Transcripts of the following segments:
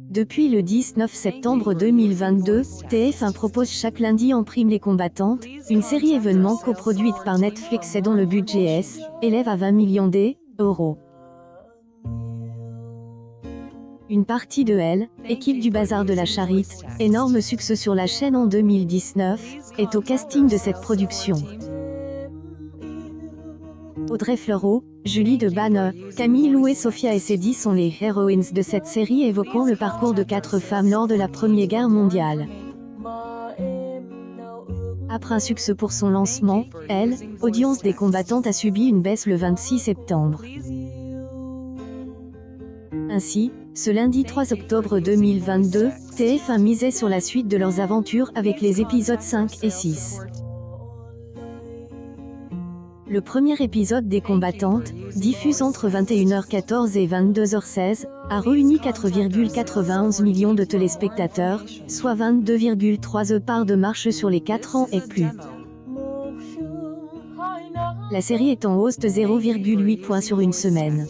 Depuis le 19 septembre 2022, TF1 propose chaque lundi en prime Les Combattantes, une série événement coproduite par Netflix et dont le budget élève à 20 millions d'euros. Une partie de Elle, équipe du Bazar de la Charite, énorme succès sur la chaîne en 2019, est au casting de cette production. Audrey Fleurot, Julie Debanne, Camille Lou et Sophia Essedi sont les heroines de cette série évoquant le parcours de 4 femmes lors de la Première Guerre mondiale. Après un succès pour son lancement, Elle, audience des combattantes a subi une baisse le 26 septembre. Ainsi, ce lundi 3 octobre 2022, TF1 misait sur la suite de leurs aventures avec les épisodes 5 et 6. Le premier épisode des Combattantes, diffusé entre 21h14 et 22h16, a réuni 4,91 millions de téléspectateurs, soit 22,3 parts de marche sur les 4 ans et plus. La série est en hausse de 0,8 points sur une semaine.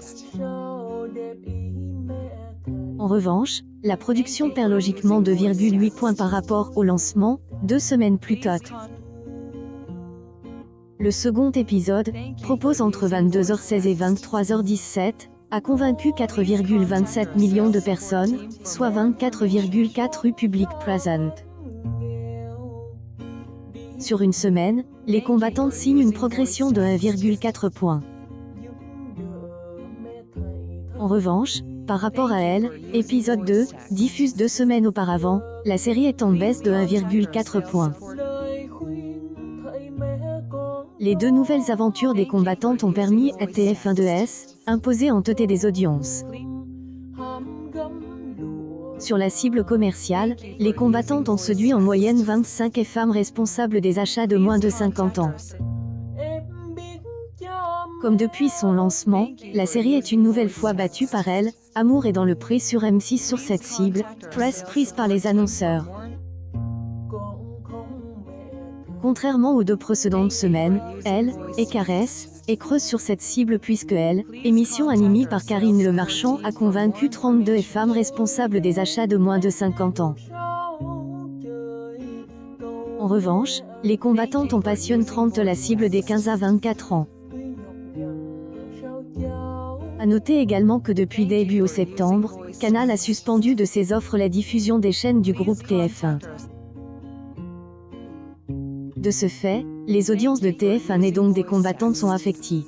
En revanche, la production perd logiquement 2,8 points par rapport au lancement, 2 semaines plus tôt. Le second épisode, propose entre 22h16 et 23h17, a convaincu 4,27 millions de personnes, soit 24,4 rues publiques présentes. Sur une semaine, Les Combattantes signent une progression de 1,4 points. En revanche, par rapport à Elle, épisode 2, diffusé 2 semaines auparavant, la série est en baisse de 1,4 points. Les 2 nouvelles aventures des combattantes ont permis à TF1 de imposer en tête des audiences. Sur la cible commerciale, Les Combattantes ont séduit en moyenne 25 femmes responsables des achats de moins de 50 ans. Comme depuis son lancement, la série est une nouvelle fois battue par Elle, Amour est dans le pré sur M6 sur cette cible, presse prise par les annonceurs. Contrairement aux 2 précédentes semaines, Elle et Caresse est creuse sur cette cible puisque Elle, émission animée par Karine Le Marchand, a convaincu 32 femmes responsables des achats de moins de 50 ans. En revanche, Les Combattantes ont passionné 30 la cible des 15 à 24 ans. À noter également que depuis début septembre, Canal a suspendu de ses offres la diffusion des chaînes du groupe TF1. De ce fait, les audiences de TF1 et donc des combattantes sont affectées.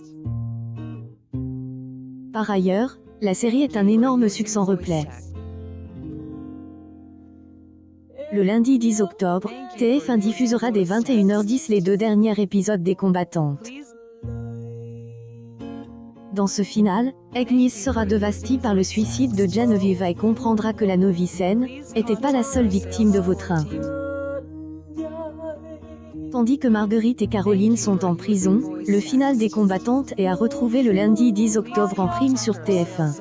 Par ailleurs, la série est un énorme succès en replay. Le lundi 10 octobre, TF1 diffusera dès 21h10 les 2 derniers épisodes des Combattantes. Dans ce final, Agnes sera dévastée par le suicide de Geneviève et comprendra que la novice n'était pas la seule victime de Vautrin. Tandis que Marguerite et Caroline sont en prison, le final des Combattantes est à retrouver le lundi 10 octobre en prime sur TF1.